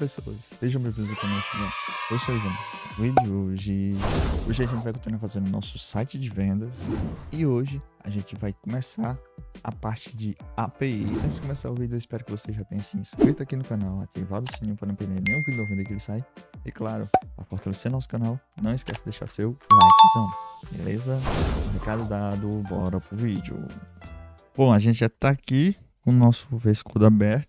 pessoas, sejam bem-vindos ao canal Ivan. Eu sou o Ivan. No vídeo de hoje a gente vai continuar fazendo nosso site de vendas e hoje a gente vai começar a parte de API. Antes de começar o vídeo, eu espero que você já tenha se inscrito aqui no canal, ativado o sininho para não perder nenhum vídeo novo que ele sai. E claro, para fortalecer nosso canal, não esquece de deixar seu likezão, beleza? Recado dado, bora pro vídeo. Bom, a gente já tá aqui com o nosso VS Code aberto.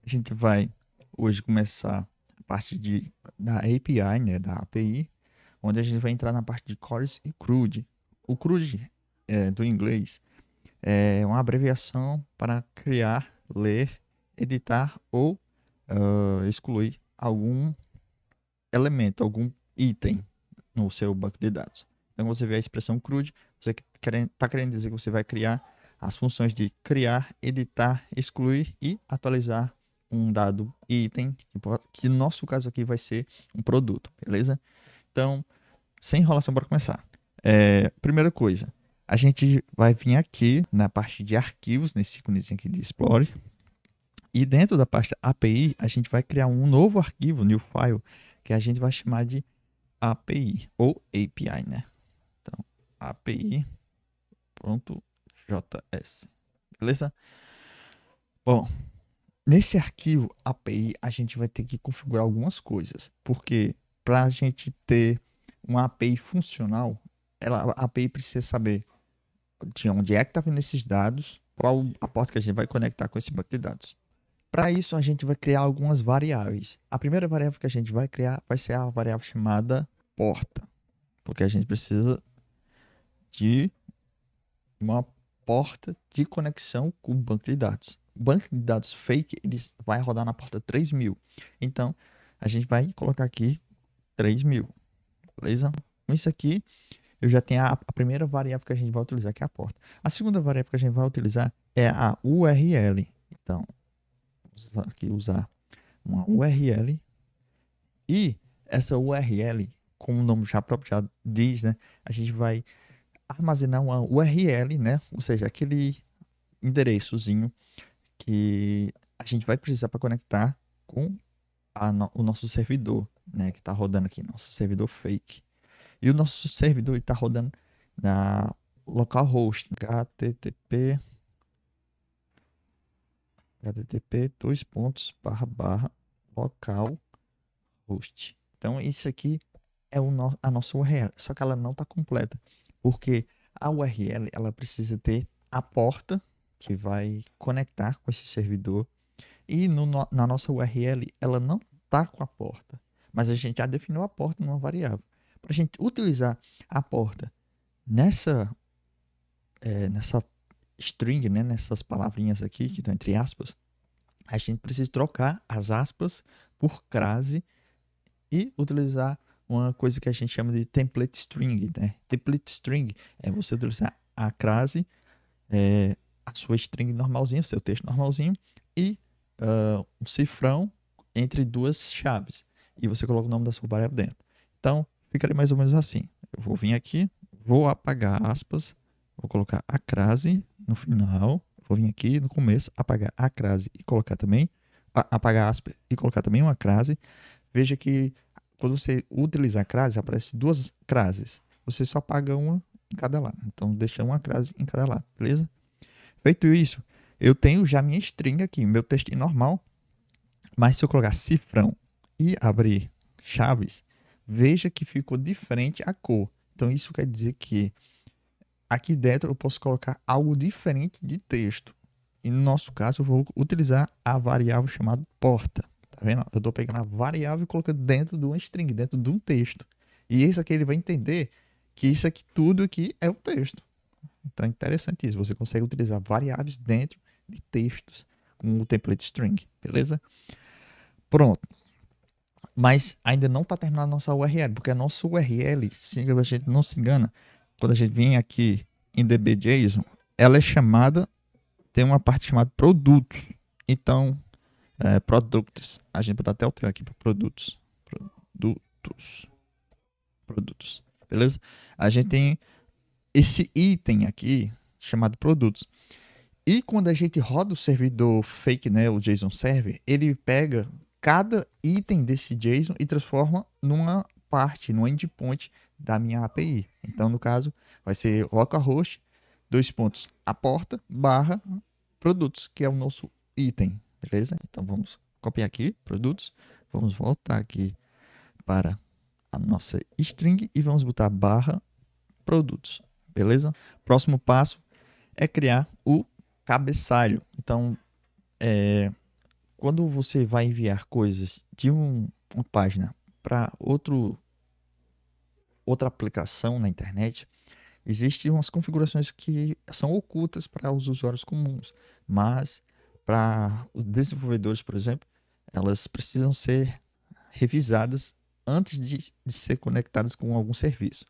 A gente vai hoje começar a parte da API, né, da API, onde a gente vai entrar na parte de Chorus e CRUD. O CRUD, do inglês, é uma abreviação para criar, ler, editar ou excluir algum elemento, algum item no seu banco de dados. Então, você vê a expressão CRUD, você está querendo dizer que você vai criar as funções de criar, editar, excluir e atualizar um dado item, que no nosso caso aqui vai ser um produto, beleza? Então, sem enrolação, bora começar. Primeira coisa, a gente vai vir aqui na parte de arquivos, nesse íconezinho aqui de Explore, e dentro da parte API, a gente vai criar um novo arquivo, new file, que a gente vai chamar de API, ou API, né? Então, API.js, beleza? Bom, nesse arquivo API, a gente vai ter que configurar algumas coisas, porque para a gente ter uma API funcional, a API precisa saber de onde é que está vindo esses dados, qual a porta que a gente vai conectar com esse banco de dados. Para isso, a gente vai criar algumas variáveis. A primeira variável que a gente vai criar vai ser a variável chamada porta, porque a gente precisa de uma porta de conexão com o banco de dados. O banco de dados fake ele vai rodar na porta 3000. Então, a gente vai colocar aqui 3000. Beleza? Com isso aqui, eu já tenho a primeira variável que a gente vai utilizar, que é a porta. A segunda variável que a gente vai utilizar é a URL. Então, vamos aqui usar uma URL. E essa URL, como o nome já próprio já diz, né? A gente vai armazenar uma URL, né? Ou seja, aquele endereçozinho que a gente vai precisar para conectar com o nosso servidor, né? Que está rodando aqui, nosso servidor fake. E o nosso servidor está rodando na localhost, http localhost. Então, isso aqui é a nossa URL, só que ela não está completa, porque a URL ela precisa ter a porta que vai conectar com esse servidor e na nossa URL ela não está com a porta, mas a gente já definiu a porta numa variável. Para a gente utilizar a porta nessa string, né, nessas palavrinhas aqui que estão entre aspas, a gente precisa trocar as aspas por crase e utilizar uma coisa que a gente chama de template string, né? Template string é você utilizar a crase, a sua string normalzinho, o seu texto normalzinho, e um cifrão entre duas chaves. E você coloca o nome da sua variável dentro. Então, ficaria mais ou menos assim. Eu vou vir aqui, vou apagar aspas, vou colocar a crase no final, vou vir aqui no começo, apagar a crase e colocar também, apagar aspas e colocar também uma crase. Veja que quando você utilizar a crase, aparece duas crases. Você só apaga uma em cada lado. Então, deixa uma crase em cada lado, beleza? Feito isso, eu tenho já minha string aqui, meu texto normal. Mas se eu colocar cifrão e abrir chaves, veja que ficou diferente a cor. Então, isso quer dizer que aqui dentro eu posso colocar algo diferente de texto. E no nosso caso, eu vou utilizar a variável chamada porta. Tá vendo? Eu estou pegando a variável e colocando dentro de uma string, dentro de um texto. E esse aqui ele vai entender que isso aqui, tudo aqui é o texto. Então é interessante isso. Você consegue utilizar variáveis dentro de textos com o template string. Beleza? Pronto. Mas ainda não está terminada a nossa URL, porque a nossa URL, se a gente não se engana, quando a gente vem aqui em db.json, ela é chamada, tem uma parte chamada produtos. Então, products, a gente pode até alterar aqui para produtos, beleza? A gente tem esse item aqui chamado produtos. E quando a gente roda o servidor fake, né, o JSON Server, ele pega cada item desse JSON e transforma numa parte, num endpoint da minha API. Então, no caso, vai ser localhost, a porta, barra, produtos, que é o nosso item, beleza? Então, vamos copiar aqui, produtos, vamos voltar aqui para a nossa string e vamos botar barra, produtos, beleza? Próximo passo é criar o cabeçalho. Então, quando você vai enviar coisas de uma página para outra aplicação na internet, existem umas configurações que são ocultas para os usuários comuns, mas para os desenvolvedores, por exemplo, elas precisam ser revisadas antes de ser conectadas com algum serviço.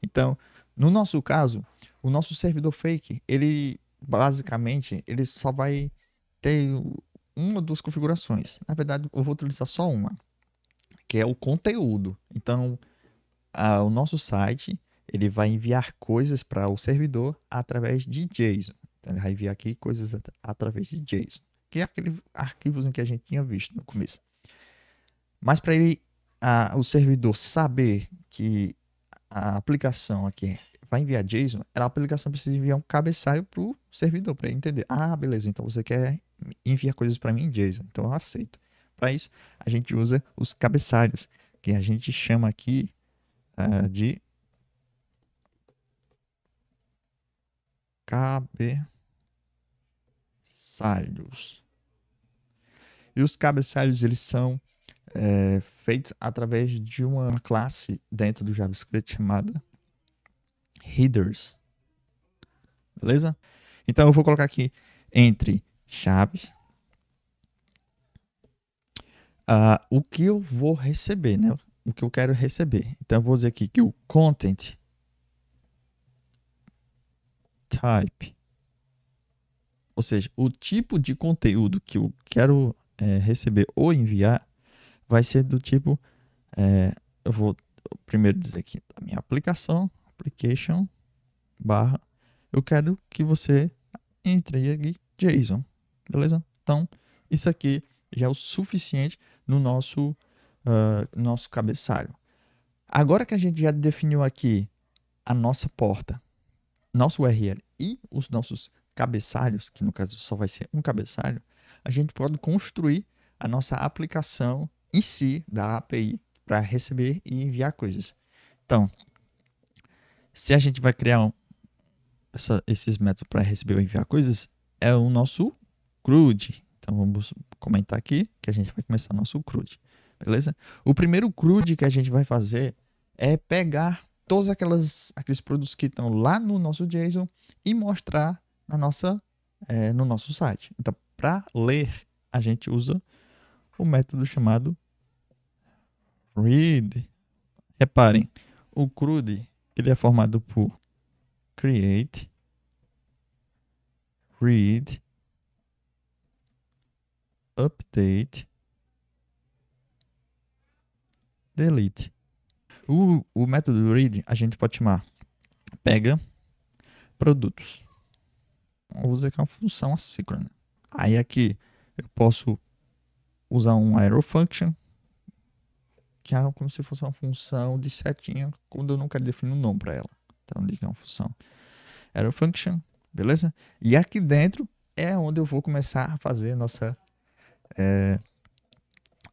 Então, no nosso caso, o nosso servidor fake, ele basicamente ele só vai ter uma ou duas configurações. Na verdade, eu vou utilizar só uma, que é o conteúdo. Então, o nosso site ele vai enviar coisas para o servidor através de JSON. Então, ele vai enviar aqui coisas através de JSON, que é aquele arquivo que a gente tinha visto no começo. Mas para o servidor saber que a aplicação aqui vai enviar JSON, a aplicação precisa enviar um cabeçalho para o servidor, para ele entender. Ah, beleza, então você quer enviar coisas para mim em JSON, então eu aceito. Para isso, a gente usa os cabeçalhos, que a gente chama aqui de cabeçalhos. E os cabeçalhos, eles são feitos através de uma classe dentro do JavaScript chamada headers. Beleza? Então eu vou colocar aqui entre chaves o que eu vou receber, né? O que eu quero receber. Então eu vou dizer aqui que o content type, ou seja, o tipo de conteúdo que eu quero receber ou enviar, vai ser do tipo, eu vou primeiro dizer aqui a minha aplicação, application, barra, eu quero que você entregue JSON, beleza? Então, isso aqui já é o suficiente no nosso cabeçalho. Agora que a gente já definiu aqui a nossa porta, nosso URL e os nossos cabeçalhos, que no caso só vai ser um cabeçalho, a gente pode construir a nossa aplicação em si da API para receber e enviar coisas. Então, se a gente vai criar esses métodos para receber ou enviar coisas, é o nosso CRUD. Então, vamos comentar aqui que a gente vai começar o nosso CRUD. Beleza? O primeiro CRUD que a gente vai fazer é pegar todos aqueles produtos que estão lá no nosso JSON e mostrar no nosso site. Então, para ler, a gente usa o método chamado read. Reparem, o CRUD ele é formado por create, read, update, delete. O método read a gente pode chamar pega produtos. Vou usar aqui uma função assíncrona. Aí aqui eu posso usar um arrow function, que é como se fosse uma função de setinha quando eu não quero definir um nome para ela. Então, diga uma função arrow function, beleza? E aqui dentro é onde eu vou começar a fazer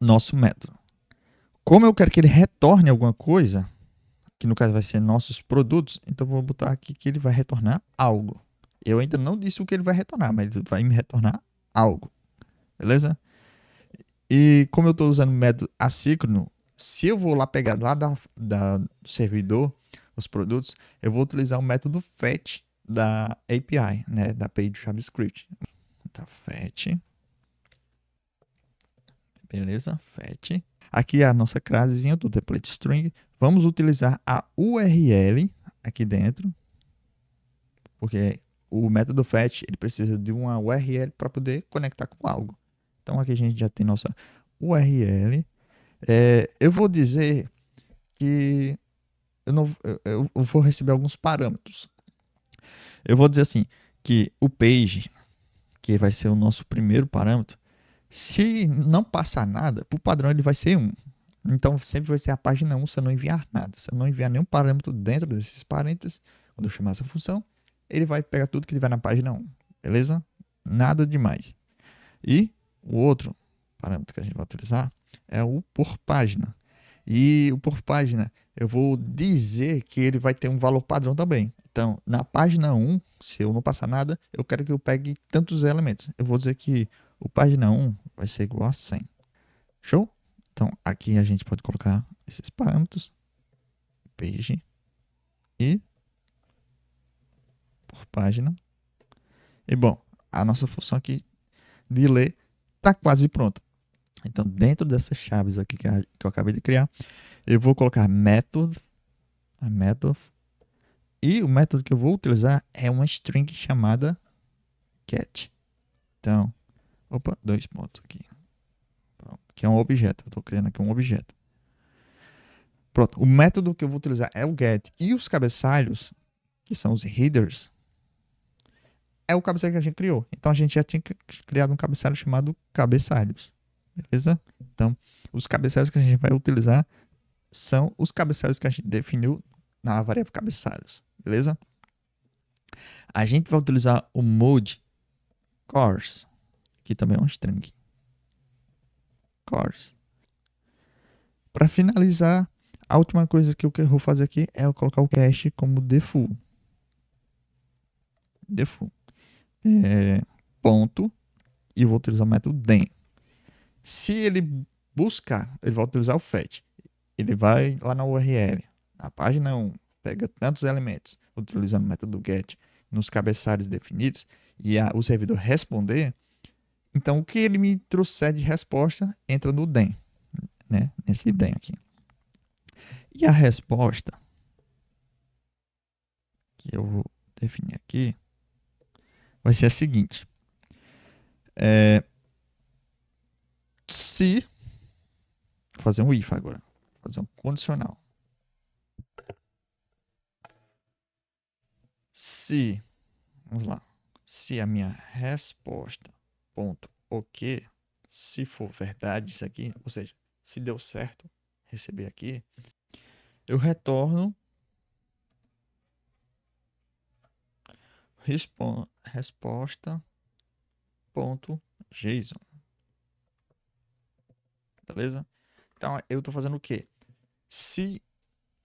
nosso método. Como eu quero que ele retorne alguma coisa, que no caso vai ser nossos produtos, então eu vou botar aqui que ele vai retornar algo. Eu ainda não disse o que ele vai retornar, mas ele vai me retornar algo, beleza? E como eu estou usando o método assíncrono, se eu vou lá pegar lá do servidor os produtos, eu vou utilizar o método fetch da API, né, da API do JavaScript. Então, fetch. Beleza, fetch. Aqui é a nossa classezinha do template string. Vamos utilizar a URL aqui dentro, porque o método fetch ele precisa de uma URL para poder conectar com algo. Então aqui a gente já tem nossa URL. Eu vou dizer que eu vou receber alguns parâmetros. Eu vou dizer assim, que o page, que vai ser o nosso primeiro parâmetro, Se não passar nada, por padrão ele vai ser 1. Então sempre vai ser a página 1 se eu não enviar nada. Se eu não enviar nenhum parâmetro dentro desses parênteses, quando eu chamar essa função, ele vai pegar tudo que tiver na página 1. Beleza? Nada demais. E o outro parâmetro que a gente vai utilizar é o por página. E o por página, eu vou dizer que ele vai ter um valor padrão também. Então, na página 1, se eu não passar nada, eu quero que eu pegue tantos elementos. Eu vou dizer que o página 1 vai ser igual a 100. Show? Então, aqui a gente pode colocar esses parâmetros. Page e por página. E, bom, a nossa função aqui de ler está quase pronta. Então, dentro dessas chaves aqui que eu acabei de criar, eu vou colocar method, e o método que eu vou utilizar é uma string chamada get. Então, opa, 2 pontos aqui. Pronto, que é um objeto. Eu estou criando aqui um objeto. Pronto, o método que eu vou utilizar é o get. E os cabeçalhos, que são os headers, é o cabeçalho que a gente criou. Então, a gente já tinha criado um cabeçalho chamado cabeçalhos. Beleza? Então, os cabeçalhos que a gente vai utilizar são os cabeçalhos que a gente definiu na variável cabeçalhos. Beleza? A gente vai utilizar o mode course, que também é um string. Course. Para finalizar, a última coisa que eu vou fazer aqui é eu colocar o cache como default. Ponto. E vou utilizar o método then. Se ele buscar, ele vai utilizar o fetch. Ele vai lá na URL, na página 1, pega tantos elementos, utilizando o método get nos cabeçalhos definidos, e o servidor responder. Então, o que ele me trouxer de resposta entra no then, né? Nesse then aqui. E a resposta que eu vou definir aqui vai ser a seguinte. Se vou fazer um if agora, vou fazer um condicional. Se, vamos lá, se a minha resposta ponto ok, se for verdade isso aqui, ou seja, se deu certo receber aqui, eu retorno resposta.json. Beleza? Então, eu estou fazendo o quê? Se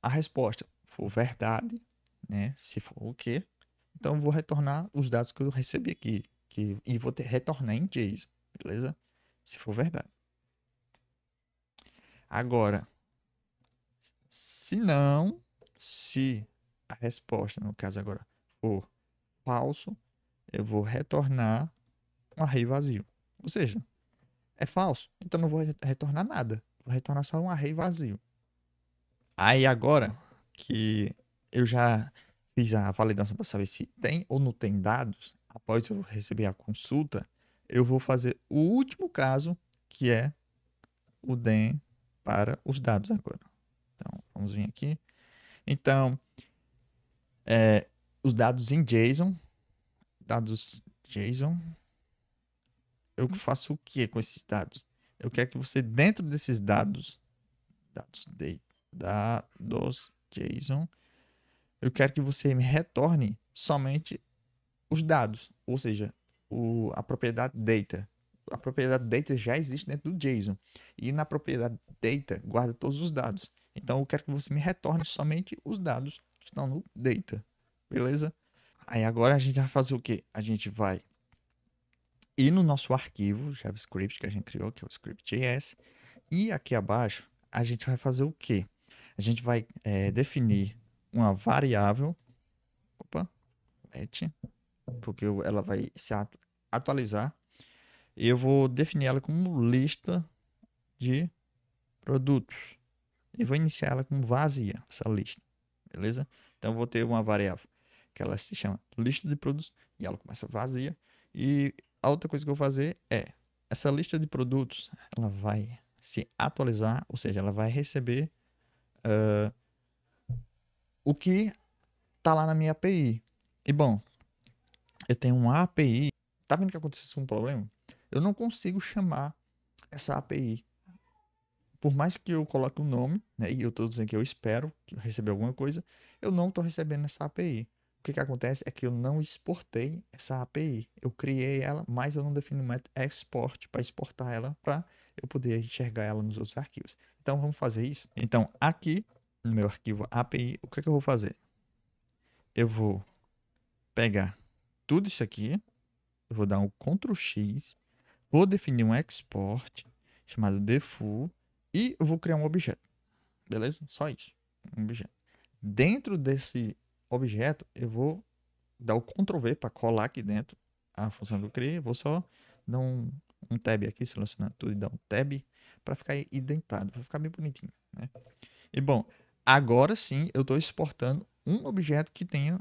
a resposta for verdade, né? Se for o quê? Então, eu vou retornar os dados que eu recebi aqui. E vou retornar em JSON. Beleza? Se for verdade. Agora, se não, se a resposta, no caso agora, for falso, eu vou retornar um array vazio. Ou seja, é falso, então não vou retornar nada. Vou retornar só um array vazio. Aí agora que eu já fiz a validação para saber se tem ou não tem dados, após eu receber a consulta, eu vou fazer o último caso, que é o then para os dados agora. Então, vamos vir aqui. Então, os dados em JSON, eu faço o que com esses dados? Eu quero que você, dentro desses dados JSON, eu quero que você me retorne somente os dados, ou seja, a propriedade data. A propriedade data já existe dentro do JSON. E na propriedade data guarda todos os dados. Então eu quero que você me retorne somente os dados que estão no data. Beleza? Aí agora a gente vai fazer o quê? A gente vai ir no nosso arquivo JavaScript que a gente criou, que é o script.js. E aqui abaixo a gente vai fazer o quê? A gente vai definir uma variável. Opa, porque ela vai se atualizar. E eu vou definir ela como lista de produtos. E vou iniciar ela como vazia, essa lista. Beleza? Então, eu vou ter uma variável que ela se chama lista de produtos e ela começa vazia. E a outra coisa que eu vou fazer é, essa lista de produtos, ela vai se atualizar, ou seja, ela vai receber o que está lá na minha API. E, bom, eu tenho uma API. Tá vendo que aconteceu um problema? eu não consigo chamar essa API. Por mais que eu coloque o nome, né, e eu estou dizendo que eu espero receber alguma coisa, eu não estou recebendo essa API. O que acontece é que eu não exportei essa API. Eu criei ela, mas eu não defini o método export para exportar ela para eu poder enxergar ela nos outros arquivos. Então vamos fazer isso. Então aqui no meu arquivo API, o que eu vou fazer? Eu vou pegar tudo isso aqui, eu vou dar um Ctrl X, vou definir um export chamado default e eu vou criar um objeto. Beleza? Só isso. Um objeto. Dentro desse objeto, eu vou dar o Ctrl V para colar aqui dentro a função que eu criei. Eu vou só dar um tab aqui, selecionar tudo e dar um tab para ficar indentado, para ficar bem bonitinho, né? E bom, agora sim eu estou exportando um objeto que tenha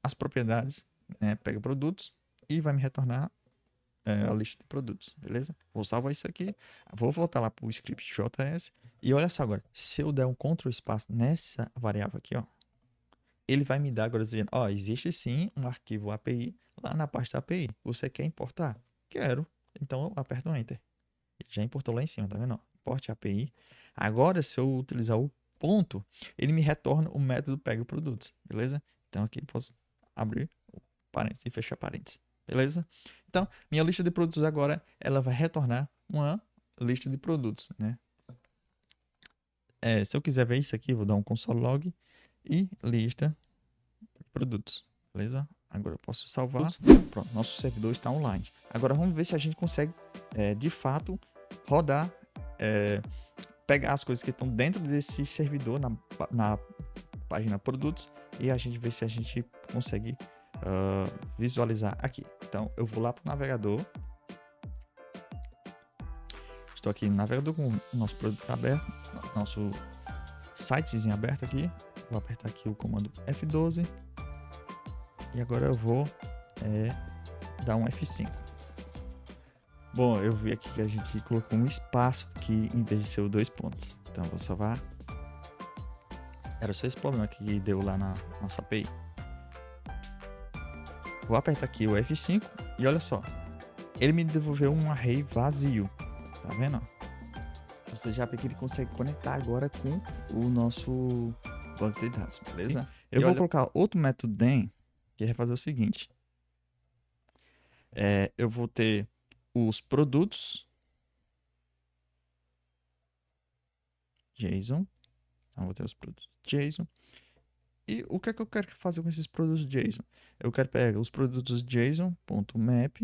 as propriedades, né? Pega produtos e vai me retornar a lista de produtos, beleza? Vou salvar isso aqui, vou voltar lá para o script JS e olha só agora, se eu der um Ctrl espaço nessa variável aqui, ó, ele vai me dar agora dizendo, ó, existe sim um arquivo API lá na parte da API. Você quer importar? Quero. Então eu aperto o Enter. Ele já importou lá em cima, tá vendo? Importe API. Agora, se eu utilizar o ponto, ele me retorna o método pega produtos, beleza? Então aqui eu posso abrir parênteses e fechar parênteses, beleza? Então, minha lista de produtos agora, ela vai retornar uma lista de produtos, né? Se eu quiser ver isso aqui, vou dar um console log e lista de produtos, beleza? Agora eu posso salvar. Pronto, nosso servidor está online. Agora vamos ver se a gente consegue, de fato, rodar, pegar as coisas que estão dentro desse servidor na página produtos e a gente ver se a gente consegue visualizar aqui. Então eu vou lá para o navegador. Estou aqui no navegador com o nosso produto aberto, nosso sitezinho aberto aqui. Vou apertar aqui o comando F12 e agora eu vou dar um F5. Bom, eu vi aqui que a gente colocou um espaço aqui em vez de ser dois pontos. Então eu vou salvar. Era só esse problema que deu lá na nossa API. Vou apertar aqui o F5 e olha só. Ele me devolveu um array vazio. Tá vendo? Ou seja, que ele consegue conectar agora com o nosso banco de dados, beleza? Eu vou colocar outro método den, que vai fazer o seguinte. Eu vou ter os produtos JSON. Então, vou ter os produtos JSON. E o que é que eu quero fazer com esses produtos JSON? Eu quero pegar os produtos JSON.map,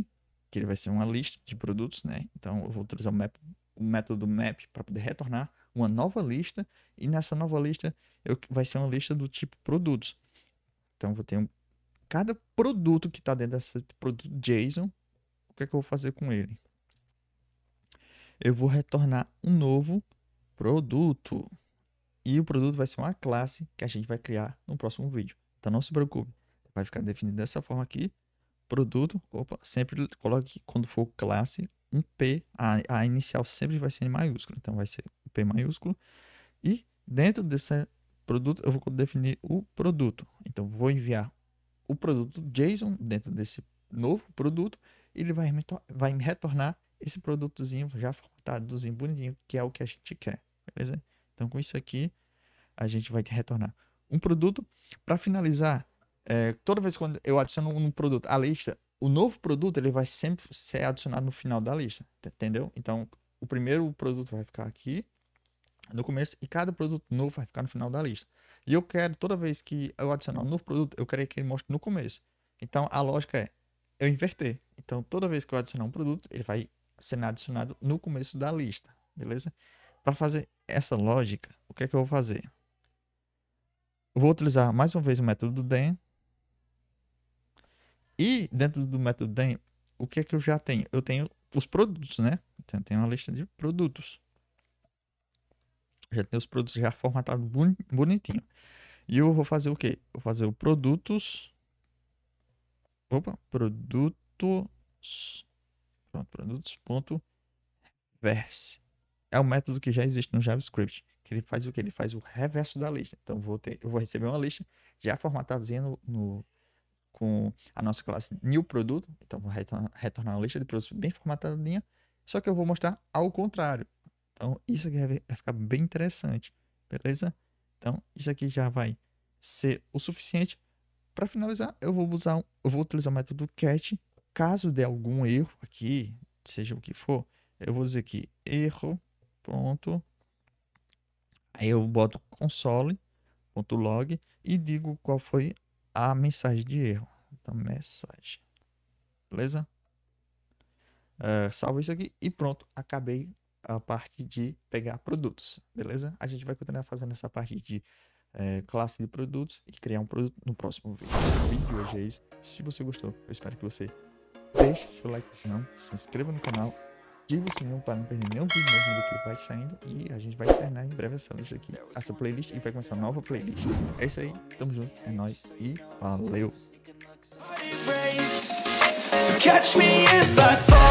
que ele vai ser uma lista de produtos, né? Então, eu vou utilizar o método map para poder retornar uma nova lista. E nessa nova lista, vai ser uma lista do tipo produtos. Então, eu vou ter cada produto que está dentro desse produto JSON. O que é que eu vou fazer com ele? Eu vou retornar um novo produto. E o produto vai ser uma classe que a gente vai criar no próximo vídeo. Então não se preocupe. Vai ficar definido dessa forma aqui. Produto. Opa, sempre coloque quando for classe um P. A inicial sempre vai ser em maiúsculo. Então vai ser P maiúsculo. E dentro desse produto eu vou definir o produto. Então vou enviar o produto JSON dentro desse novo produto. E ele vai me retornar esse produtozinho já formatadozinho, bonitinho, que é o que a gente quer. Beleza? Então, com isso aqui, a gente vai retornar um produto. Para finalizar, toda vez quando eu adiciono um produto à lista, o novo produto ele vai sempre ser adicionado no final da lista, entendeu? Então, o primeiro produto vai ficar aqui no começo e cada produto novo vai ficar no final da lista. E eu quero, toda vez que eu adicionar um novo produto, eu quero que ele mostre no começo. Então, a lógica é eu inverter. Então, toda vez que eu adicionar um produto, ele vai ser adicionado no começo da lista, beleza? Para fazer essa lógica, o que é que eu vou fazer? Eu vou utilizar mais uma vez o método den. E dentro do método den, o que é que eu já tenho? Eu tenho os produtos, né? Então, eu tenho uma lista de produtos. Já tenho os produtos já formatados bonitinho. E eu vou fazer o quê? Eu vou fazer o produtos. Opa, produtos. Pronto, produtos.verse. É um método que já existe no JavaScript. Que ele faz o que? Ele faz o reverso da lista. Então eu vou receber uma lista já formatadinha com a nossa classe new produto. Então, vou retornar uma lista de produtos bem formatadinha, só que eu vou mostrar ao contrário. Então, isso aqui vai ficar bem interessante, beleza? Então, isso aqui já vai ser o suficiente. Para finalizar, eu vou utilizar o método cat. Caso dê algum erro aqui, seja o que for, eu vou dizer aqui erro, pronto. Aí eu boto console.log e digo qual foi a mensagem de erro. Então, mensagem. Beleza? Salvo isso aqui e pronto. Acabei a parte de pegar produtos. Beleza? A gente vai continuar fazendo essa parte de classe de produtos e criar um produto no próximo vídeo. O vídeo hoje é isso. Se você gostou, eu espero que você deixe seu likezão, se inscreva no canal, ative o sininho para não perder nenhum vídeo novo do que vai saindo. E a gente vai terminar em breve essa lista aqui, essa playlist, e vai começar uma nova playlist. É isso aí, tamo junto, é nóis e valeu! So catch me if I fall.